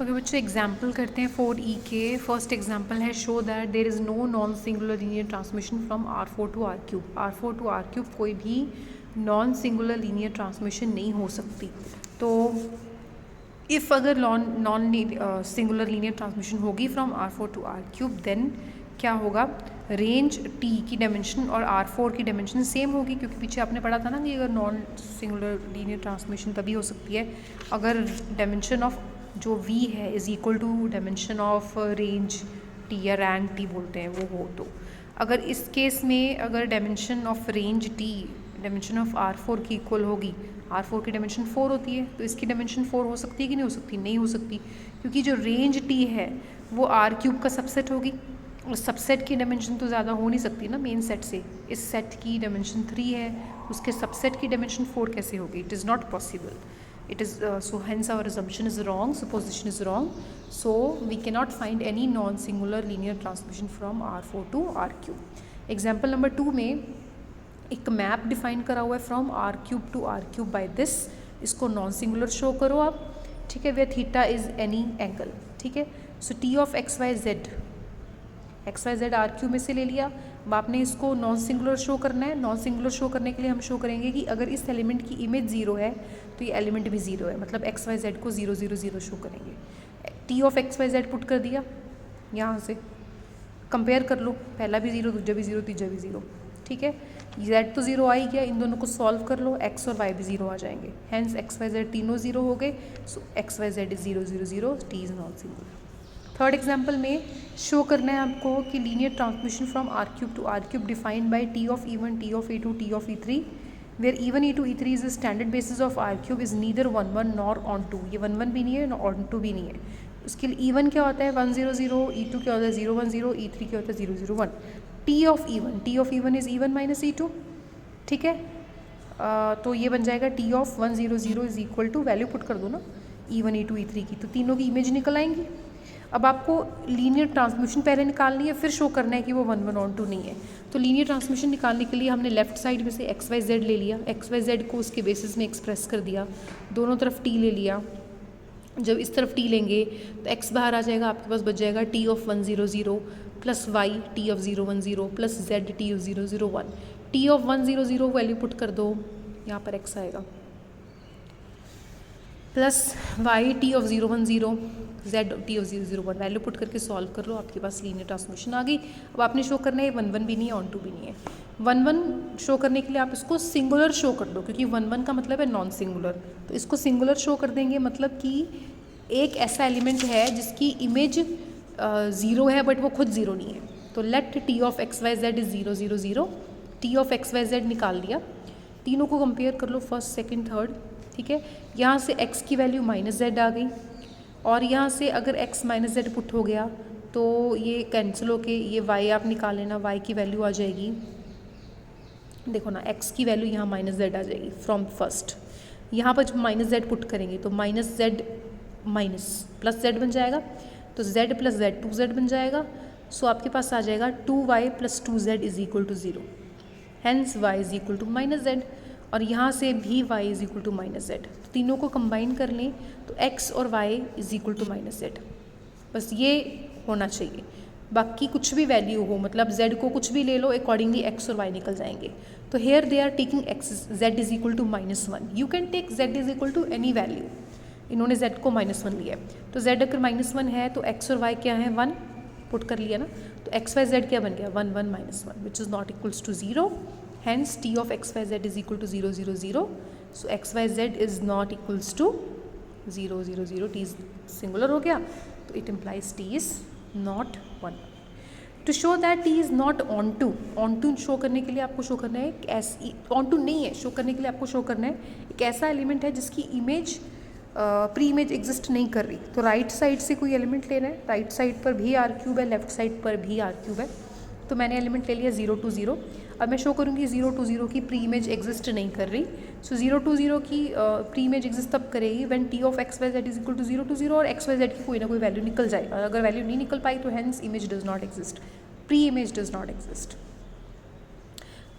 Okay बच्चों, example करते हैं 4E के। फर्स्ट एग्जाम्पल है, show that there is no non singular linear transmission from R4 to R3। R4 to R3 कोई भी नॉन सिंगुलर लीनियर ट्रांसमिशन नहीं हो सकती। तो इफ़ अगर नॉन सिंगुलर लीनियर ट्रांसमिशन होगी from R4 to R3, then क्या होगा, रेंज T की डायमेंशन और R4 की डायमेंशन सेम होगी, क्योंकि पीछे आपने पढ़ा था ना कि अगर नॉन सिंगुलर लीनियर ट्रांसमिशन तभी हो सकती है अगर डायमेंशन ऑफ जो V है is equal to dimension of range T या रैंक T बोलते हैं वो हो। तो अगर इस केस में अगर dimension of range T dimension of R4 की इक्वल होगी, R4 की डायमेंशन 4 होती है, तो इसकी डायमेंशन 4 हो सकती है कि नहीं हो सकती? नहीं हो सकती, क्योंकि जो रेंज T है वो R³ का सबसेट होगी, और सबसेट की डायमेंशन तो ज़्यादा हो नहीं सकती ना मेन सेट से। इस सेट की डायमेंशन 3 है, उसके सबसेट की डायमेंशन 4 कैसे होगी? It is not possible. It is so hence our assumption is wrong, supposition is wrong, so we cannot find any non-singular linear transmission from R4 to R3। Example number 2 में एक map define करा हुआ है from R³ to R³ by this. इसको non singular show करो आप, ठीक है, where theta is any angle, ठीक है। So T of x Y z R³ में से ले लिया। अब आपने इसको नॉन सिंगुलर शो करना है। नॉन सिंगुलर शो करने के लिए हम शो करेंगे कि अगर इस एलिमेंट की इमेज 0 है तो ये एलिमेंट भी 0 है, मतलब एक्स वाई जेड को 0 0 0 शो करेंगे। T of x Y z put कर दिया, यहाँ से कंपेयर कर लो, पहला भी 0, दूसरा भी 0, तीसरा भी 0, ठीक है। Z तो 0 आ ही गया, इन दोनों को सॉल्व कर लो, x और y भी 0 आ जाएंगे, हैंस एक्स वाई जेड तीनों 0 हो गए। So X Y Z is 0 0 0, T is non singular. Third example में शो करना है आपको कि linear transmission from R³ to R³ defined by T of E1, T of E2, T of E3, where E1 E2 E3 is standard basis of R³ is neither 1 1 nor on 2। ये 1 1 भी नहीं है और on 2 भी नहीं है। उसके लिए E1 क्या होता है 1 0 0, E2 क्या होता है 0 1 0, E3 क्या होता है 0 0 1। T of E1 is E1 minus E2, ठीक है। तो ये बन जाएगा T of 1 0 0 is equal to, value put कर दो ना E1 E2 E3 की, तो तीनों की इमेज निकल आएंगी। अब आपको लीनियर ट्रांसमिशन पहले निकालनी है, फिर शो करना है कि वो 1 1 ऑन 2 नहीं है। तो लीनियर ट्रांसमिशन निकालने के लिए हमने लेफ्ट साइड में से एक्स वाई जेड ले लिया, एक्स वाई जेड को उसके बेसिस में एक्सप्रेस कर दिया, दोनों तरफ टी ले लिया। जब इस तरफ टी लेंगे तो एक्स बाहर आ जाएगा, आपके पास बच जाएगा T of 1 0 0 plus y T of 0 1 0 plus z T of 0 0 1। T of 1 0 0 value put कर दो, यहाँ पर एक्स आएगा, plus y T of 0 1 0 z T of 0 0 1, value put करके सॉल्व कर लो, आपके पास लीनियर ट्रांसमिशन आ गई। अब आपने शो करना है 1 1 भी नहीं है, ऑन 2 भी नहीं है। 1 1 शो करने के लिए आप इसको सिंगुलर शो कर दो, क्योंकि 1 1 का मतलब है नॉन सिंगुलर, तो इसको सिंगुलर शो कर देंगे, मतलब कि एक ऐसा एलिमेंट है जिसकी इमेज 0 है बट वो खुद 0 नहीं है। तो let T of x Y Z is 0 0 0, T of x Y z निकाल दिया, तीनों को कंपेयर कर लो, फर्स्ट सेकंड थर्ड, ठीक है। यहाँ से x की वैल्यू माइनस जेड आ गई, और यहाँ से अगर x माइनस जेड पुट हो गया तो ये कैंसिल होके ये y आप निकाल लेना, y की वैल्यू आ जाएगी, देखो ना x की वैल्यू यहाँ माइनस जेड आ जाएगी फ्रॉम फर्स्ट। यहाँ पर जब माइनस जेड पुट करेंगे तो minus Z minus plus Z बन जाएगा, तो z प्लस जेड 2z बन जाएगा। सो आपके पास आ जाएगा 2y plus 2z is equal to 0, hence y is equal to minus z, और यहाँ से भी y is equal to minus z. तो तीनों को कंबाइन कर लें तो x और y is equal to minus z, बस ये होना चाहिए। बाकी कुछ भी वैल्यू हो, मतलब z को कुछ भी ले लो, अकॉर्डिंगली x और y निकल जाएंगे। तो here they are taking x z is equal to -1, you can take z is equal to any value. इन्होंने z को -1 लिया है, तो z अगर -1 है तो x और y क्या है 1 पुट कर लिया ना, तो x y z क्या बन गया 1 1 -1 which is not equals to 0, hence T of x y z is equal to 0 0 0, so x y z is not equals to 0 0 0, T is singular हो गया, तो it implies T is not 1। To show that T is not onto show करने के लिए आपको show करना है ऐसी, onto नहीं है, शो करने के लिए आपको शो करना है एक ऐसा एलिमेंट है जिसकी इमेज प्री इमेज एग्जिस्ट नहीं कर रही। तो राइट साइड से कोई एलिमेंट लेना है, राइट साइड पर भी R³ है, लेफ्ट साइड पर भी R³ है, तो मैंने एलिमेंट ले लिया 0 2 0। अब मैं शो करूँगी 0 2 0 की प्री इमेज एग्जिस्ट नहीं कर रही। सो 0 2 0 की प्री इमेज एग्जिस्ट तब करेगी when T of x Y Z is equal to 0 2 0 और एक्स वाई जेड की कोई ना कोई वैल्यू निकल जाए, और अगर वैल्यू नहीं निकल पाई तो hence image does not exist, pre image does not exist.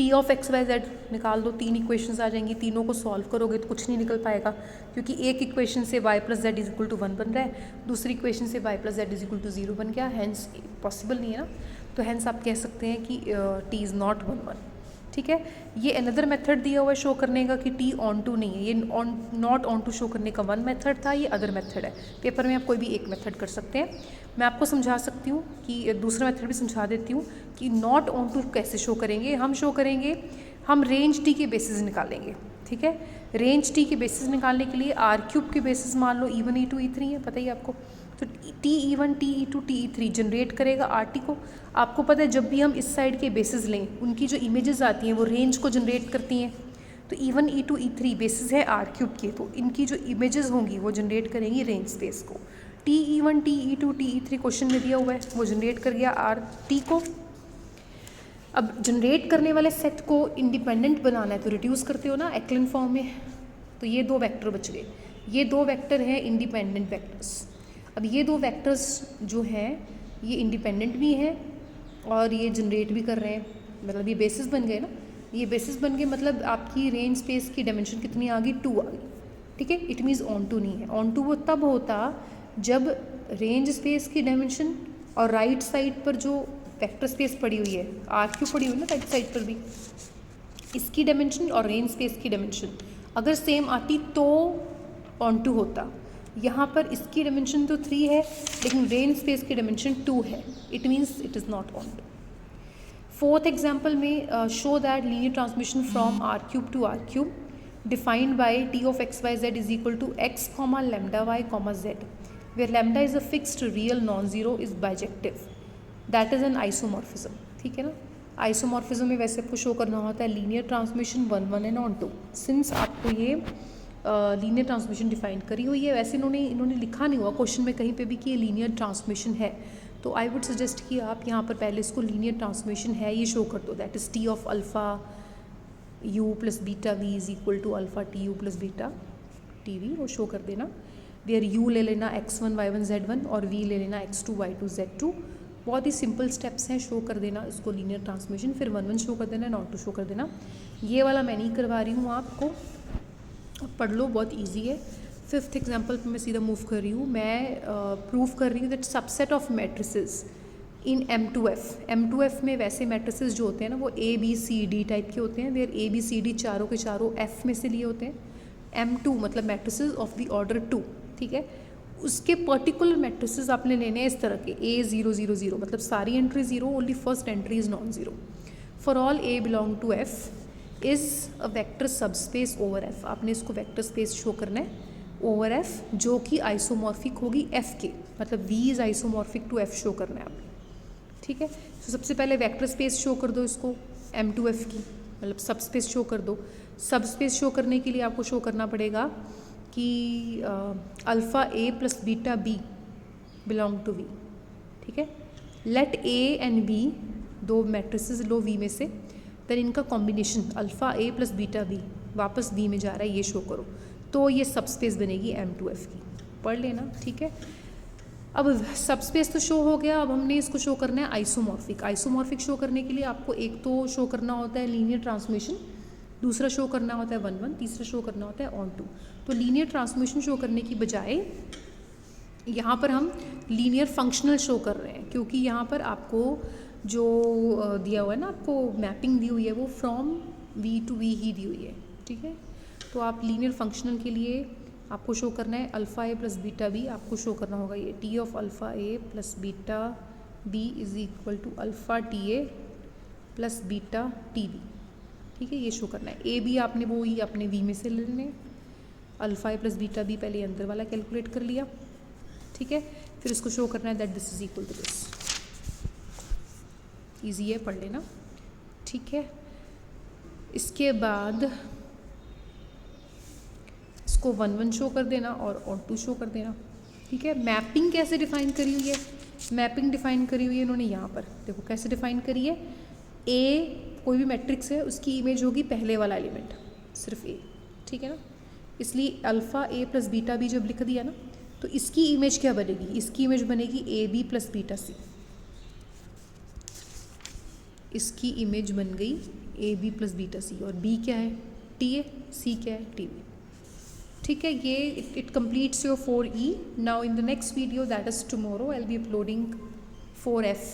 T of x Y z निकाल दो, 3 इक्वेशंस आ जाएंगी, तीनों को सॉल्व करोगे तो कुछ नहीं निकल पाएगा, क्योंकि एक इक्वेशन से y plus z is equal to 1 बन रहा है, दूसरी इक्वेशन से y plus z is equal to 0 बन गया, हैंस पॉसिबल नहीं है ना, तो हैंस आप कह सकते हैं कि t इज़ नॉट 1 1। ठीक है, ये अनदर मेथड दिया हुआ है शो करने का कि t ऑन टू नहीं है, ये नॉट ऑन टू शो करने का वन मेथड था, ये अदर मेथड है। पेपर में आप कोई भी एक मेथड कर सकते हैं। मैं आपको समझा सकती हूँ कि दूसरा मेथड भी समझा देती हूँ कि नॉट ऑन टू कैसे शो करेंगे। हम शो करेंगे, हम रेंज टी के बेसिस निकालेंगे। ठीक है, रेंज टी के बेसिस निकालने के लिए आर क्यूब के बेसिस मान लो E1 E2 E3 है, पता ही आपको, तो TE1 TE2 TE3 जनरेट करेगा RT को। आपको पता है जब भी हम इस साइड के बेसिस लें, उनकी जो इमेजेस आती हैं वो रेंज को जनरेट करती हैं। तो E1 E2 E3 बेसिस है आर क्यूब के, तो इनकी जो इमेजेस होंगी वो जनरेट करेंगी रेंज स्पेस को। TE1 TE2 TE3 क्वेश्चन में दिया हुआ है, वो जनरेट कर गया RT को। अब जनरेट करने वाले सेट को इंडिपेंडेंट बनाना है तो रिड्यूस करते हो ना एक्लन फॉर्म में, तो ये 2 वेक्टर बच गए। ये 2 वेक्टर हैं इंडिपेंडेंट वेक्टर्स। अब ये 2 वेक्टर्स जो हैं ये इंडिपेंडेंट भी हैं और ये जनरेट भी कर रहे हैं, मतलब ये बेसिस बन गए ना, ये बेसिस बन गए, मतलब आपकी रेंज स्पेस की डायमेंशन कितनी आ गई, 2 आ गई। ठीक है, इट मीन्स ऑन टू नहीं है। ऑन टू वो तब होता जब रेंज स्पेस की डायमेंशन और राइट साइड पर जो वेक्टर स्पेस पड़ी हुई है, आर क्यू पड़ी हुई है ना राइट साइड पर भी, इसकी डायमेंशन और रेंज स्पेस की डायमेंशन अगर सेम आती तो ऑन टू होता। यहाँ पर इसकी डायमेंशन तो 3 है लेकिन रेंज स्पेस की डायमेंशन 2 है, it means it is not onto. Fourth example में show that linear transmission from R cube to R cube defined by T of x Y Z is equal to X comma lambda Y comma Z where lambda is a fixed real non zero is bijective, that is an isomorphism. ठीक है ना, isomorphism में वैसे आपको show करना होता है linear transmission 1 1 and onto. Since आपको ये लीनियर ट्रांसमिशन डिफाइन करी हुई है, वैसे इन्होंने लिखा नहीं हुआ क्वेश्चन में कहीं पे भी कि ये लीनियर ट्रांसमिशन है, तो आई वुड सजेस्ट कि आप यहाँ पर पहले इसको लीनियर ट्रांसमिशन है ये शो कर दो, that is T of alpha u plus beta v is equal to alpha T u plus beta T v, वो शो कर देना। वेयर यू ले लेना x1 y1 z1 और v ले लेना x2 y2 z2। बहुत ही सिंपल स्टेप्स हैं, शो कर देना इसको लीनियर ट्रांसमिशन, फिर 1 1 शो कर देना, नॉट टू शो कर देना। ये वाला मैं नहीं करवा रही हूँ आपको, पढ़ लो, बहुत इजी है। 5th एग्जांपल पे मैं सीधा मूव कर रही हूँ। मैं प्रूव कर रही हूँ that subset of matrices in M2F में वैसे मैट्रिसेस जो होते हैं ना वो ABCD टाइप के होते हैं, वेयर ABCD चारों के चारों F में से लिए होते हैं। M2 मतलब मैट्रिसेस ऑफ द ऑर्डर 2। ठीक है, उसके पर्टिकुलर मैट्रिसेस आपने लेने हैं इस तरह के A0 0 0, मतलब सारी entry 0, only first entry is non zero. For all A belong to F is a vector subspace over F। आपने इसको वेक्टर स्पेस शो करना है ओवर F जो कि आइसोमॉर्फिक होगी F के, मतलब V is isomorphic to F show करना है आपने। ठीक है, तो सबसे पहले वेक्टर स्पेस शो कर दो इसको M2F की, मतलब सबस्पेस शो कर दो। सबस्पेस शो करने के लिए आपको शो करना पड़ेगा कि alpha A plus beta B belong to V। ठीक है, let A and B 2 matrices लो V में से, देन इनका combination alpha A plus beta B वापस V में जा रहा है, ये शो करो, तो ये सबस्पेस बनेगी M2F की। पढ़ लेना। ठीक है, अब सबस्पेस तो शो हो गया, अब हमने इसको शो करना है आइसोमॉर्फिक। आइसोमॉर्फिक शो करने के लिए आपको एक तो शो करना होता है लीनियर ट्रांसमिशन, दूसरा शो करना होता है 1 1, तीसरा शो करना होता है ऑन टू। तो लीनियर ट्रांसमिशन शो करने की बजाय यहाँ पर हम लीनियर फंक्शनल शो कर रहे हैं, क्योंकि यहाँ पर आपको जो दिया हुआ है ना, आपको मैपिंग दी हुई है वो फ्रॉम V टू V ही दी हुई है। ठीक है, तो आप लीनियर फंक्शनल के लिए आपको शो करना है alpha A plus beta B, आपको शो करना होगा ये T of alpha A plus beta B is equal to alpha TA plus beta TV। ठीक है, ये शो करना है। A B आपने वो ही अपने V में से ले लेने, alpha A plus beta B पहले अंदर वाला कैलकुलेट कर लिया। ठीक है, फिर इसको शो करना है that this is equal to this. Easy है, पढ़ लेना। ठीक है, इसके बाद इसको 1 1 शो कर देना और ऑन टू शो कर देना। ठीक है, मैपिंग कैसे डिफाइन करी हुई है, मैपिंग डिफाइन करी हुई है इन्होंने यहाँ पर, देखो कैसे डिफाइन करी है। A कोई भी मैट्रिक्स है उसकी इमेज होगी पहले वाला एलिमेंट, सिर्फ A। ठीक है ना, इसलिए alpha A plus beta B जब लिख दिया ना, तो इसकी इमेज क्या बनेगी, इसकी इमेज बनेगी AB प्लस बीटा C। इसकी इमेज बन गई ए बी प्लस बीटा सी, और बी क्या है टी ए, सी क्या है टी बी। ठीक है, ये it completes your 4E. Now in the next video, that is tomorrow, I'll be uploading 4F.